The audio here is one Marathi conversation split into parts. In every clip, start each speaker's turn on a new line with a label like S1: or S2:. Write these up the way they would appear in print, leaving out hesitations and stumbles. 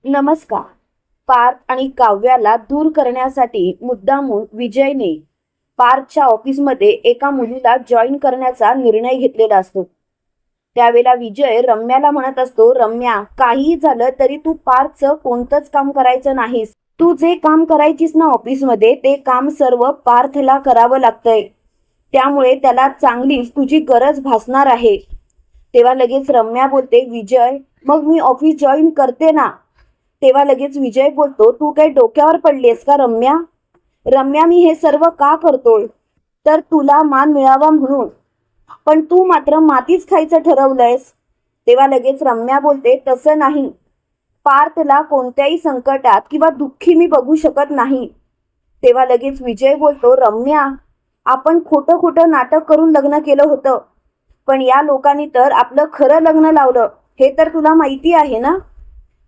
S1: नमस्कार. पार्थ आणि काव्याला दूर करण्यासाठी मुद्दामून विजयने पार्थच्या ऑफिसमध्ये एका मुलीला जॉईन करण्याचा निर्णय घेतलेला असतो. त्यावेळेला विजय रम्याला म्हणत असतो, रम्या, काहीही झालं तरी तू पार्थचं कोणतंच काम करायचं नाहीस. तू जे काम करायचीस ना ऑफिसमध्ये, ते काम सर्व पार्थला करावं लागतंय. त्यामुळे त्याला चांगलीच तुझी गरज भासणार आहे. तेव्हा लगेच रम्या बोलते, विजय, मग मी ऑफिस जॉईन करते ना. तेव्हा लगेच विजय बोलतो, तू काही डोक्यावर पडलीस का रम्या? रम्या, मी हे सर्व का करतोय? तर तुला मान मिळावा म्हणून. पण तू मात्र मातीच खायचं ठरवलंयस. तेव्हा लगेच रम्या बोलते, तसं नाही. पार्थला कोणत्याही संकटात किंवा दुःखी मी बघू शकत नाही. तेव्हा लगेच विजय बोलतो, रम्या, आपण खोटं खोटं नाटक करून लग्न केलं होतं, पण या लोकांनी तर आपलं खरं लग्न लावलं, हे तर तुला माहिती आहे ना.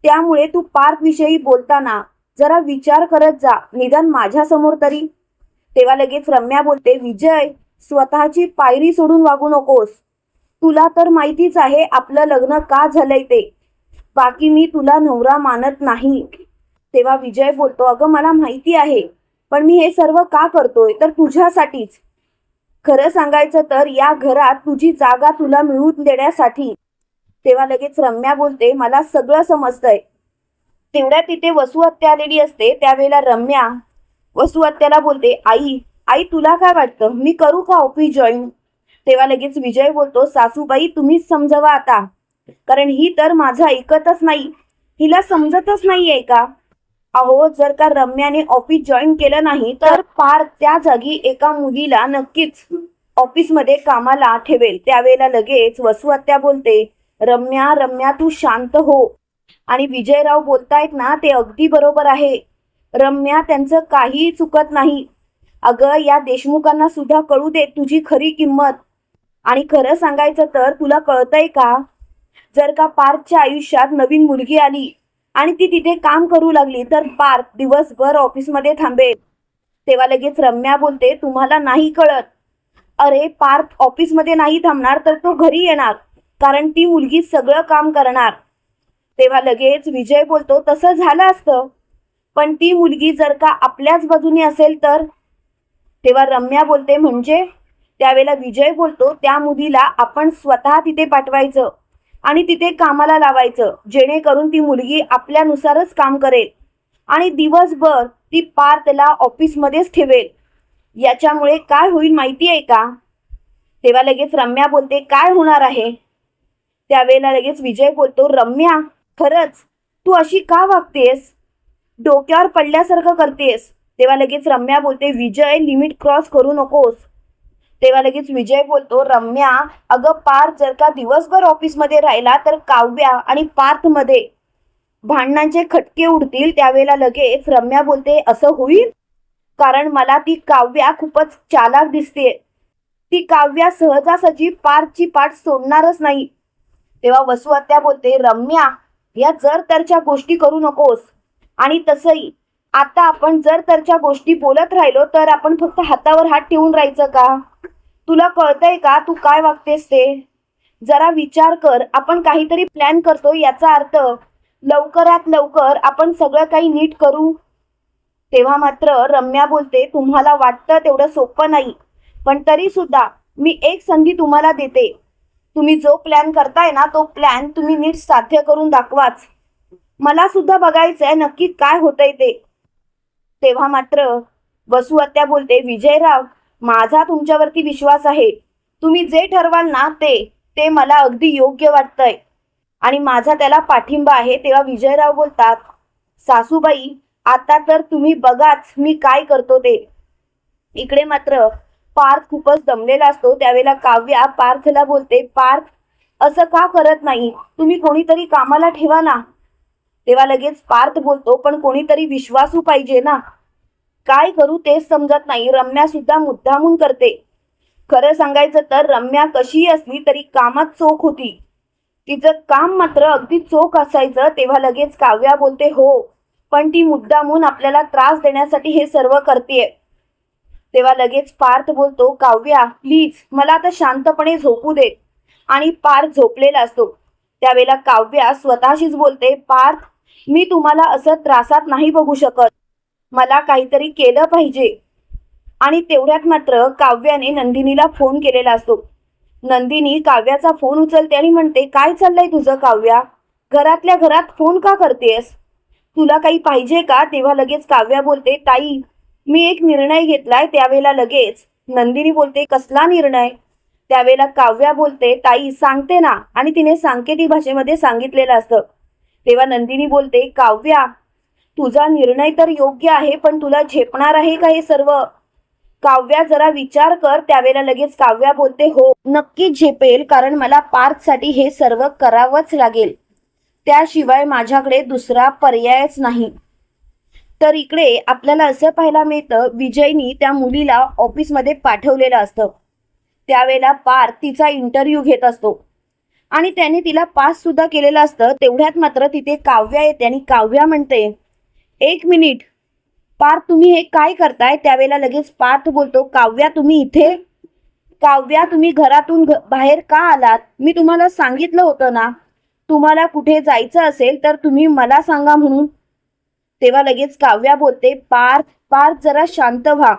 S1: त्यामुळे तू पार्थ विषयी बोलताना जरा विचार करत जा, निदान माझ्या समोर तरी. तेव्हा लगेच रम्या बोलते, विजय, स्वतःची पायरी सोडून वागू नकोस. तुला तर माहितीच आहे आपलं लग्न का झालंय ते. बाकी मी तुला नवरा मानत नाही. तेव्हा विजय बोलतो, अगं मला माहिती आहे, पण मी हे सर्व का करतोय तर तुझ्यासाठीच. खरं सांगायचं तर या घरात तुझी जागा तुला मिळवून देण्यासाठी. तेव्हा लगेच रम्या बोलते, मला सगळं समजतंय. तेवढ्या तिथे वसुहत्या आलेली असते. त्यावेळेला रम्या वसुहत्याला बोलते, आई, आई, तुला काय वाटतं, मी करू का ऑफिस जॉईन? तेव्हा लगेच विजय बोलतो, सासूबाई, तुम्हीच समजवा आता, कारण ही तर माझं ऐकतच नाही. हिला समजतच नाहीये का? अहो, जर का रम्याने ऑफिस जॉईन केलं नाही तर पार्थ त्या जागी एका मुलीला नक्कीच ऑफिसमध्ये कामाला ठेवेल. त्यावेळेला लगेच वसुहत्या बोलते, रम्या, रम्या, तू शांत हो. आणि विजयराव बोलतायत ना, ते अगदी बरोबर आहे. रम्या, त्यांचं काहीही चुकत नाही. अगं, या देशमुखांना सुद्धा कळू दे तुझी खरी किंमत. आणि खरं सांगायचं तर तुला कळतंय का, जर का पार्थच्या आयुष्यात नवीन मुलगी आली आणि ती तिथे काम करू लागली तर पार्थ दिवसभर ऑफिसमध्ये थांबेल. तेव्हा लगेच रम्या बोलते, तुम्हाला नाही कळत. अरे, पार्थ ऑफिसमध्ये नाही थांबणार तर तो घरी येणार, कारण ती मुलगी सगळं काम करणार. तेव्हा लगेच विजय बोलतो, तसं झालं असतं, पण ती मुलगी जर का आपल्याच बाजूने असेल तर. तेव्हा रम्या बोलते, म्हणजे? त्यावेळेला विजय बोलतो, त्या मुलीला आपण स्वतः तिथे पाठवायचं आणि तिथे कामाला लावायचं, जेणेकरून ती मुलगी आपल्यानुसारच काम करेल आणि दिवसभर ती पार्थला ऑफिसमध्येच ठेवेल. याच्यामुळे काय होईल माहिती आहे का? तेव्हा लगेच रम्या बोलते, काय होणार आहे? त्यावेळेला लगेच विजय बोलतो, रम्या, खरंच तू अशी का वागतेस? डोक्यावर पडल्यासारखं करतेस. तेव्हा लगेच रम्या बोलते, विजय, लिमिट क्रॉस करू नकोस. तेव्हा लगेच विजय बोलतो, रम्या, अगं पार्थ जर का दिवसभर ऑफिसमध्ये राहिला तर काव्या आणि पार्थ मध्ये भांडणांचे खटके उडतील. त्यावेळेला लगेच रम्या बोलते, असं होईल? कारण मला ती काव्या खूपच चालाक दिसते. ती काव्या सहजासहजी पार्थची पाठ सोडणारच नाही. तेव्हा वसुहत्या बोलते, रम्या, या जर तरच्या गोष्टी करू नकोस. आणि तसंही आता आपण जर तरच्या गोष्टी बोलत राहिलो तर आपण फक्त हातावर हात ठेवून राहायचं का? तुला कळतंय का तू काय वागतेस ते? जरा विचार कर. आपण काहीतरी प्लॅन करतो, याचा अर्थ लवकरात लवकर आपण सगळं काही नीट करू. तेव्हा मात्र रम्या बोलते, तुम्हाला वाटतं तेवढं सोपं नाही, पण तरी सुद्धा मी एक संधी तुम्हाला देते. तुम्ही जो प्लॅन करताय ना, तो प्लॅन तुम्ही नीट साध्य करून दाखवाच. मला सुद्धा बघायचंय नक्की काय होतंय ते. तेव्हा मात्र वसुहत्या बोलते, विजयराव, माझा तुमच्यावरती विश्वास आहे. तुम्ही जे ठरवाल ना ते मला अगदी योग्य वाटतंय आणि माझा त्याला पाठिंबा आहे. तेव्हा विजयराव बोलतात, सासूबाई, आता तर तुम्ही बघाच मी काय करतो ते. इकडे मात्र पार्थ खूपच दमलेला असतो. त्यावेळेला काव्या पार्थला बोलते, पार्थ, असं का करत नाही? तुम्ही कोणीतरी कामाला ठेवा ना. तेव्हा लगेच पार्थ बोलतो, पण कोणीतरी विश्वासू पाहिजे ना. काय करू तेच समजत नाही. रम्या सुद्धा मुद्दामून करते. खरं सांगायचं तर रम्या कशीही असली तरी कामात चोख होती. तिचं काम मात्र अगदी चोख असायचं. तेव्हा लगेच काव्या बोलते, हो, पण ती मुद्दामून आपल्याला त्रास देण्यासाठी हे सर्व करतेय. तेव्हा लगेच पार्थ बोलतो, काव्या, प्लीज मला आता शांतपणे झोपू दे. आणि पार्थ झोपलेला असतो. त्यावेळेला काव्या स्वतःशीच बोलते, पार्थ, मी तुम्हाला असं त्रासात नाही बघू शकत. मला काहीतरी केलं पाहिजे. आणि तेवढ्यात मात्र काव्याने नंदिनीला फोन केलेला असतो. नंदिनी काव्याचा फोन उचलते आणि म्हणते, काय चाललंय तुझं काव्या? घरातल्या घरात फोन का करतेस? तुला काही पाहिजे का? तेव्हा लगेच काव्या बोलते, ताई मी एक निर्णय घेतलाय. त्यावेळेला लगेच नंदिनी बोलते, कसला निर्णय? त्यावेळेला काव्या बोलते, ताई सांगते ना. आणि तिने सांकेतिक भाषेमध्ये सांगितलेलं असतं. तेव्हा नंदिनी बोलते, काव्या तुझा निर्णय तर योग्य आहे, पण तुला झेपणार आहे का हे सर्व? काव्या जरा विचार कर. त्यावेळेला लगेच काव्या बोलते, हो नक्कीच झेपेल, कारण मला पार्थसाठी हे सर्व करावंच लागेल. त्याशिवाय माझ्याकडे दुसरा पर्यायच नाही. तर इकडे आपल्याला असं पाहायला मिळतं, विजयनी त्या मुलीला ऑफिसमध्ये पाठवलेलं असतं. त्यावेळेला पार्थ तिचा इंटरव्ह्यू घेत असतो आणि त्याने तिला पास सुद्धा केलेलं असतं. तेवढ्यात मात्र तिथे काव्या येते आणि काव्या म्हणते, एक मिनिट पार्थ तुम्ही हे काय करताय? त्यावेळेला लगेच पार्थ बोलतो, काव्या तुम्ही इथे? काव्या तुम्ही घरातून बाहेर का आलात? मी तुम्हाला सांगितलं होतं ना, तुम्हाला कुठे जायचं असेल तर तुम्ही मला सांगा म्हणून. तेव्हा लगेच काव्या बोलते, पार्थ पार्थ जरा शांत व्हा.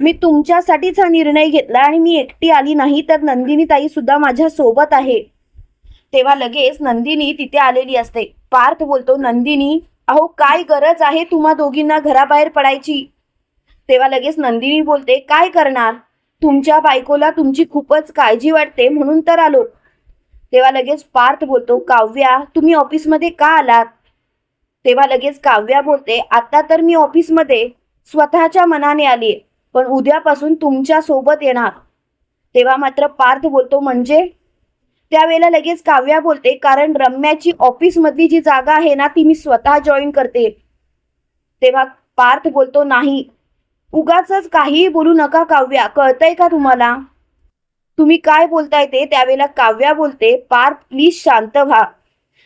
S1: मी तुमच्यासाठीच हा निर्णय घेतला आणि मी एकटी आली नाही, तर नंदिनी ताई सुद्धा माझ्या सोबत आहे. तेव्हा लगेच नंदिनी तिथे आलेली असते. पार्थ बोलतो, नंदिनी अहो काय गरज आहे तुम्हा दोघींना घराबाहेर पडायची? तेव्हा लगेच नंदिनी बोलते, काय करणार? तुमच्या बायकोला तुमची खूपच काळजी वाटते म्हणून तर आलो. तेव्हा लगेच पार्थ बोलतो, काव्या तुम्ही ऑफिसमध्ये का आलात? तेव्हा लगेच काव्या बोलते, आता तर मी ऑफिसमध्ये स्वतःच्या मनाने आली, पण उद्यापासून तुमच्या सोबत येणार. तेव्हा मात्र पार्थ बोलतो, म्हणजे? त्यावेळेला लगेच काव्या बोलते, कारण रम्याची ऑफिस मधली जी जागा आहे ना, ती मी स्वतः जॉईन करते. तेव्हा पार्थ बोलतो, नाही उगाच काहीही बोलू नका काव्या, कळतंय का तुम्हाला? तुम्ही काय बोलताय ते? त्यावेळेला काव्या बोलते, पार्थ प्लीज शांत व्हा.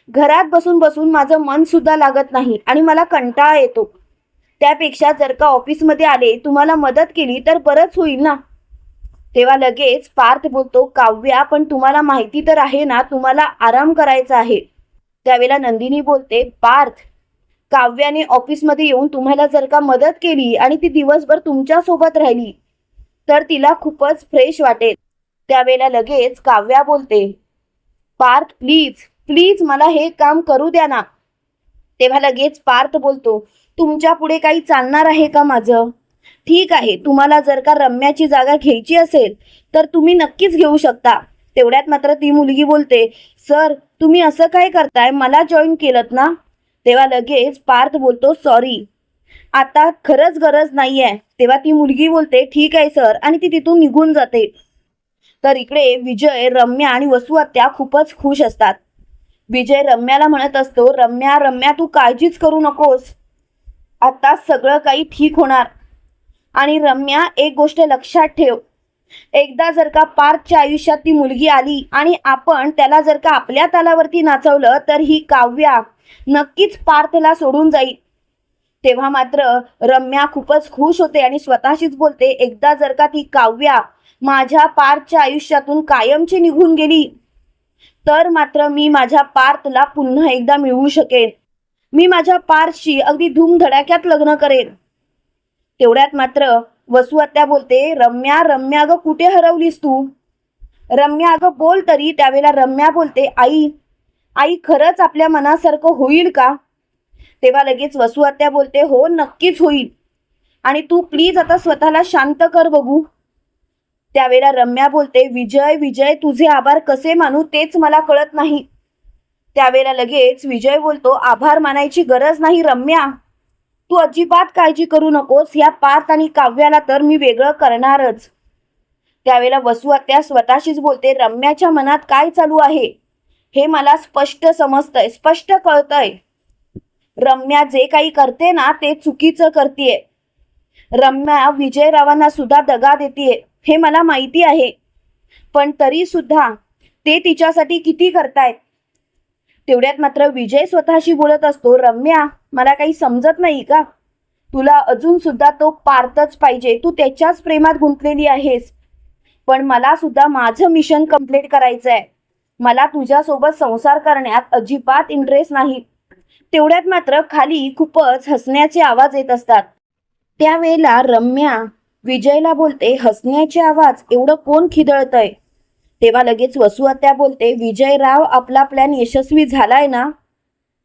S1: घरात बसून बसून माझं मन सुद्धा लागत नाही आणि मला कंटाळा येतो. त्यापेक्षा जर का ऑफिसमध्ये आले, तुम्हाला मदत केली तर बरंच होईल ना. तेव्हा लगेच पार्थ बोलतो, काव्या पण तुम्हाला माहिती तर आहे ना, तुम्हाला आराम करायचा आहे. त्यावेळेला नंदिनी बोलते, पार्थ काव्याने ऑफिसमध्ये येऊन तुम्हाला जर का मदत केली आणि ती दिवसभर तुमच्या सोबत राहिली तर तिला खूपच फ्रेश वाटेल. त्यावेळेला लगेच काव्या बोलते, पार्थ प्लीज प्लीज मला हे काम करू द्या ना. तेव्हा लगेच पार्थ बोलतो, तुमच्या पुढे काही चालणार आहे का माझं? ठीक आहे, तुम्हाला जर का रम्याची जागा घ्यायची असेल तर तुम्ही नक्कीच घेऊ शकता. तेवढ्यात मात्र ती मुलगी बोलते, सर तुम्ही असं काय करताय? मला जॉईन केलं ना. तेव्हा लगेच पार्थ बोलतो, सॉरी आता खरंच गरज नाहीये. तेव्हा ती मुलगी बोलते, ठीक आहे सर, आणि ती तिथून निघून जाते. तर इकडे विजय, रम्या आणि वसुहत्या खूपच खुश असतात. विजय रम्याला म्हणत असतो, रम्या रम्या तू काळजीच करू नकोस, आता सगळं काही ठीक होणार. आणि रम्या एक गोष्ट लक्षात ठेव, एकदा जर का पार्थच्या आयुष्यात ती मुलगी आली आणि आपण त्याला जर का आपल्या तालावरती नाचवलं तर ही काव्या नक्कीच पार्थला सोडून जाईल. तेव्हा मात्र रम्या खूपच खुश होते आणि स्वतःशीच बोलते, एकदा जर का ती काव्या माझ्या पार्थच्या आयुष्यातून कायमची निघून गेली तर मात्र मी माझ्या पार्थला पुन्हा एकदा मिळवू शकेन. मी माझ्या पार्थशी अगदी धूमधडाक्यात लग्न करेन. तेवढ्यात मात्र वसुहत्या बोलते, रम्या रम्या अगं कुठे हरवलीस तू? रम्या अगं बोल तरी. त्यावेळेला रम्या बोलते, आई आई खरंच आपल्या मनासारखं होईल का? तेव्हा लगेच वसुहत्या बोलते, हो नक्कीच होईल, आणि तू प्लीज आता स्वतःला शांत कर बघू. त्यावेळेला रम्या बोलते, विजय विजय तुझे आभार कसे मानू तेच मला कळत नाही. त्यावेळेला लगेच विजय बोलतो, आभार मानायची गरज नाही रम्या, तू अजिबात काळजी करू नकोस. या पार्थ आणि काव्याला तर मी वेगळं करणारच. त्यावेळेला वसुहत्या स्वतःशीच बोलते, रम्याच्या मनात काय चालू आहे हे मला स्पष्ट समजतंय, स्पष्ट कळतंय. रम्या जे काही करते ना ते चुकीचं करतेय. रम्या विजयरावांना सुद्धा दगा देतेय हे मला माहिती आहे, पण तरी सुद्धा ते तिच्यासाठी किती करतायत. तेवढ्यात मात्र विजय स्वतःशी बोलत असतो, रम्या मला काही समजत नाही का? तुला अजून सुद्धा तो पार्थच पाहिजे, तू त्याच्याच प्रेमात गुंतलेली आहेस, पण मला सुद्धा माझं मिशन कंप्लीट करायचं आहे. मला तुझ्यासोबत संसार करण्यात अजिबात इंटरेस्ट नाही. तेवढ्यात मात्र खाली खूपच हसण्याचे आवाज येत असतात. त्यावेळेला रम्या विजयला बोलते, हसण्याचे आवाज, एवढं कोण खिदळतंय? तेव्हा लगेच वसू आत्या बोलते, विजयराव आपला प्लॅन यशस्वी झालाय ना?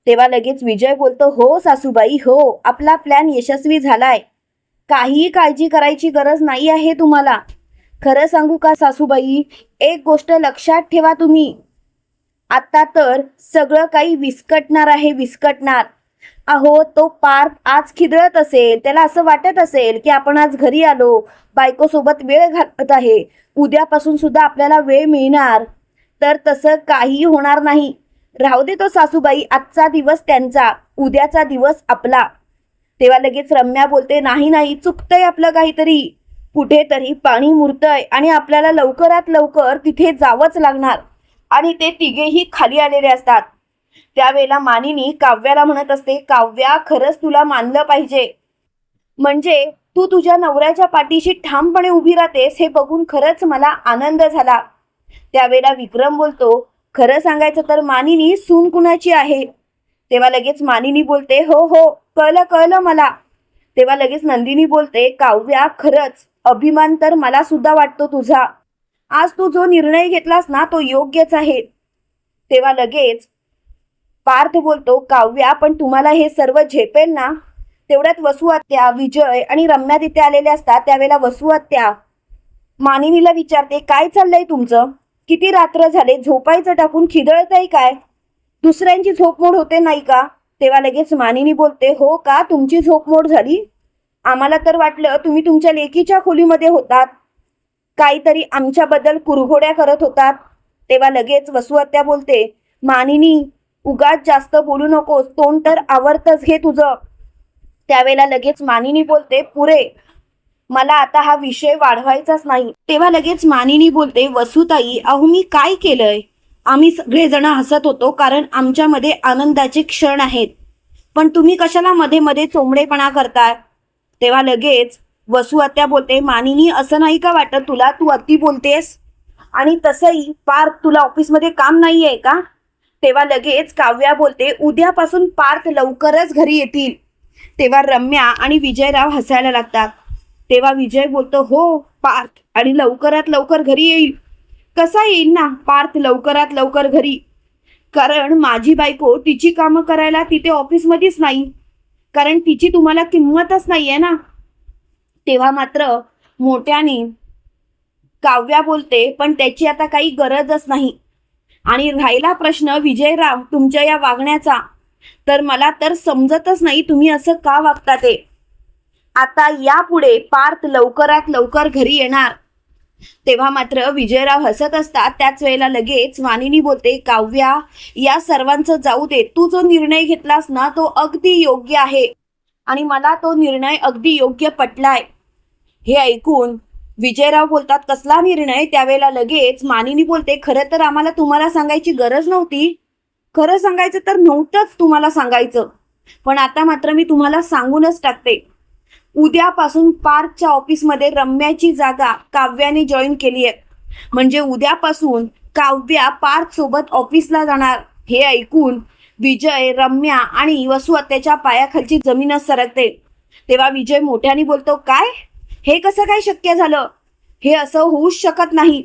S1: तेव्हा लगेच विजय बोलतो, हो सासूबाई, हो, आपला प्लॅन यशस्वी झालाय. काहीही काळजी करायची गरज नाही आहे तुम्हाला. खरं सांगू का सासूबाई, एक गोष्ट लक्षात ठेवा तुम्ही, आता तर सगळं काही विस्कटणार आहे, विस्कटणार. अहो, तो पार्थ आज खिदळत असेल, त्याला असं वाटत असेल की आपण आज घरी आलो, बायकोसोबत वेळ घालवत आहे, उद्यापासून सुद्धा आपल्याला वेळ मिळणार. तर तसं काही होणार नाही. राहू दे तो सासूबाई, आजचा दिवस त्यांचा, उद्याचा दिवस आपला. तेव्हा लगेच रम्या बोलते, नाही नाही, चुकतंय आपलं काहीतरी, कुठेतरी पाणी मुरतंय आणि आपल्याला लवकरात लवकर तिथे जावंच लागणार. आणि ते तिघेही खाली आलेले असतात. त्यावेळेला मानिनी काव्याला म्हणत असते, काव्या, खरंच तुला मानलं पाहिजे, म्हणजे तू तुझ्या नवऱ्याच्या पाठीशी ठामपणे उभी राहतेस हे बघून खरंच मला आनंद झाला. त्यावेळेला विक्रम बोलतो, खरं सांगायचं तर मानिनी सून कुणाची आहे? तेव्हा लगेच मानिनी बोलते, हो हो, कळलं कळलं मला. तेव्हा लगेच नंदिनी बोलते, काव्या, खरंच अभिमान तर मला सुद्धा वाटतो तुझा. आज तू जो निर्णय घेतलास ना तो योग्यच आहे. तेव्हा लगेच पार्थ बोलतो, काव्या, पण तुम्हाला हे सर्व झेपेल ना? तेवढ्यात वसू आत्या, विजय आणि रम्या तिथे आलेले असतात. त्यावेळेला वसू आत्या मानिनीला विचारते, काय चाललंय तुमचं? किती रात्र झाले, झोपायचं टाकून खिदळताय काय? दुसऱ्यांची झोपमोड होते नाही का? तेव्हा लगेच मानिनी बोलते, हो का, तुमची झोपमोड झाली? आम्हाला तर वाटलं तुम्ही तुमच्या लेकीच्या खोलीमध्ये होतात, काहीतरी आमच्याबद्दल कुरघोड्या करत होतात. तेव्हा लगेच वसू आत्या बोलते, मानिनी, उगाच जास्त बोलू नकोस, तोंड तर आवरतच घे तुझं. त्यावेळेला लगेच मानिनी बोलते, पुरे, मला आता हा विषय वाढवायचाच नाही. तेव्हा लगेच मानिनी बोलते, वसुताई, अहो मी काय केलंय? आम्ही सगळेजण हसत होतो कारण आमच्यामध्ये आनंदाचे क्षण आहेत, पण तुम्ही कशाला मध्ये मध्ये चोंबडेपणा करताय? तेव्हा लगेच वसू आत्या बोलते, मानिनी, असं नाही का वाटत तुला, तू अति बोलतेस? आणि तसंही पार्थ तुला ऑफिसमध्ये काम नाही आहे का? तेव्हा लगेच काव्या बोलते, उद्यापासून पार्थ लवकरच घरी येतील. तेव्हा रम्या आणि विजयराव हसायला लागतात. तेव्हा विजय बोलतो, हो, पार्थ आणि लवकरात लवकर घरी येईल. कसा येईल ना पार्थ लवकरात लवकर घरी? कारण माझी बायको तिची कामं करायला तिथे ऑफिसमध्येच नाही, कारण तिची तुम्हाला किंमतच नाहीये ना. तेव्हा मात्र मोठ्याने काव्या बोलते, पण त्याची आता काही गरजच नाही. आणि राहिला प्रश्न विजयराव तुमच्या या वागण्याचा, तर मला तर समजतच नाही तुम्ही असं का वागता ते. आता यापुढे पार्थ लवकरात लवकर घरी येणार. तेव्हा मात्र विजयराव हसत असतात. त्याच वेळेला लगेच मानिनी बोलते, काव्या, या सर्वांचं जाऊ दे, तू जो निर्णय घेतलास ना तो अगदी योग्य आहे आणि मला तो निर्णय अगदी योग्य पटलाय. हे ऐकून विजयराव बोलतात, कसला निर्णय? त्यावेळेला लगेच मानिनी बोलते, खरं तर आम्हाला तुम्हाला सांगायची गरज नव्हती, खरं सांगायचं तर नव्हतंच तुम्हाला सांगायचं, पण आता मात्र मी तुम्हाला सांगूनच टाकते. उद्यापासून पार्कच्या ऑफिसमध्ये रम्याची जागा काव्याने जॉईन केली आहे, म्हणजे उद्यापासून काव्या पार्थ सोबत ऑफिसला जाणार. हे ऐकून विजय, रम्या आणि वसू आत्याच्या पायाखालची जमीनच सरकते. तेव्हा विजय मोठ्याने बोलतो, काय, हे कसं काय शक्य झालं? हे असं होऊच शकत नाही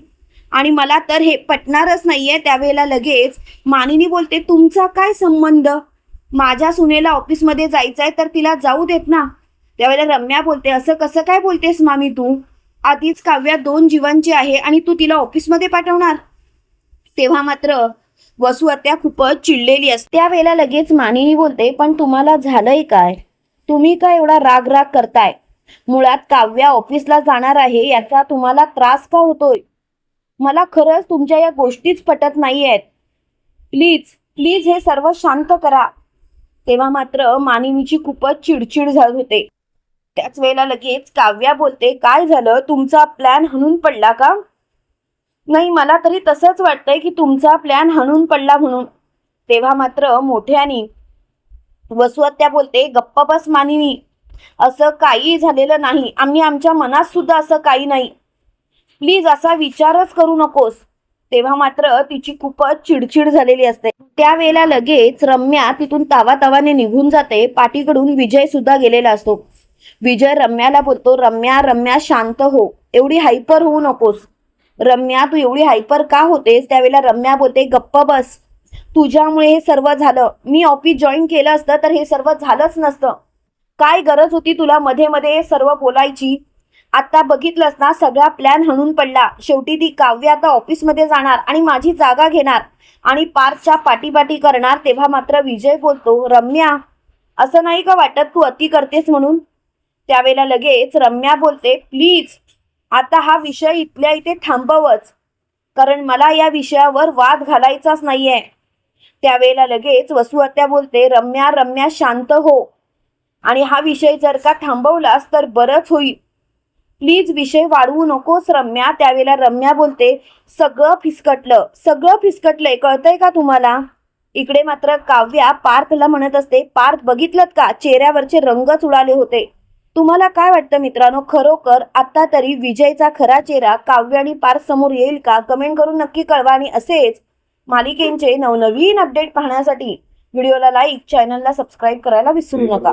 S1: आणि मला तर हे पटणारच नाहीये. त्यावेळेला लगेच मानिनी बोलते, तुमचा काय संबंध? माझ्या सुनेला ऑफिसमध्ये जायचंय तर तिला जाऊ देत ना. त्यावेळेला रम्या बोलते, असं कसं काय बोलतेस मामी तू? आधीच काव्या 2 जीवांची आहे आणि तू तिला ऑफिसमध्ये पाठवणार? तेव्हा मात्र वसू आत्या खूपच चिडलेली असते. त्यावेळेला लगेच मानिनी बोलते, पण तुम्हाला झालंय काय? तुम्ही काय एवढा राग राग करताय? मुळात काव्या ऑफिसला जाणार आहे याचा तुम्हाला त्रास का होतोय? मला खरंच तुमच्या या गोष्टीच पटत नाहीयेत. प्लीज प्लीज हे सर्व शांत करा. तेव्हा मात्र मानिनीची खूपच चिडचिड झाली होते. त्याच वेळेला लगेच काव्या बोलते, काय झालं, तुमचा प्लॅन हणून पडला का? नाही, मला तरी तसंच वाटतंय की तुमचा प्लॅन हणून पडला म्हणून. तेव्हा मात्र मोठ्यानी वसू आत्या बोलते, गप्प बस मानिनी, असं काही झालेलं नाही, आम्ही आमच्या मनात सुद्धा असं काही नाही. प्लीज असा विचारच करू नकोस. तेव्हा मात्र तिची खूपच चिडचिड झालेली असते. त्यावेळेला लगेच रम्या तिथून तावातावाने निघून जाते. पाठीकडून विजय सुद्धा गेलेला असतो. विजय रम्याला बोलतो, रम्या रम्या शांत हो, एवढी हायपर होऊ नकोस. रम्या तू एवढी हायपर का होतेस? त्यावेळेला रम्या बोलते, गप्प बस, तुझ्यामुळे हे सर्व झालं. मी ऑफिस जॉईन केलं असतं तर हे सर्व झालंच नसतं. काय गरज होती तुला मध्ये मध्ये सर्व बोलायची? आता बघितलंस ना, सगळा प्लॅन हणून पडला. शेवटी ती काव्य आता ऑफिसमध्ये जाणार आणि माझी जागा घेणार आणि पार्थच्या पाठीपाठी करणार. तेव्हा मात्र विजय बोलतो, रम्या असं नाही का वाटत तू अति करतेस म्हणून? त्यावेळेला लगेच रम्या बोलते, प्लीज आता हा विषय इथल्या इथे थांबवच, कारण मला या विषयावर वाद घालायचाच नाहीये. त्यावेळेला लगेच वसुहत्या बोलते, रम्या रम्या शांत हो, आणि हा विषय जर का थांबवलास तर बरंच होईल. प्लीज विषय वाढवू नकोस रम्या. त्यावेळेला रम्या बोलते, सगळं फिसकटलंय, कळतंय का तुम्हाला? इकडे मात्र काव्या पार्थला म्हणत असते, पार्थ बघितलत का, चेहऱ्यावरचे रंगच उडाले होते. तुम्हाला काय वाटतं मित्रांनो, खरोखर आता तरी विजयचा खरा चेहरा काव्य आणि पार्थ समोर येईल का? कमेंट करून नक्की कळवा. आणि असेच मालिकेंचे नवनवीन अपडेट पाहण्यासाठी व्हिडिओला लाईक, चॅनलला सबस्क्राईब करायला विसरू नका.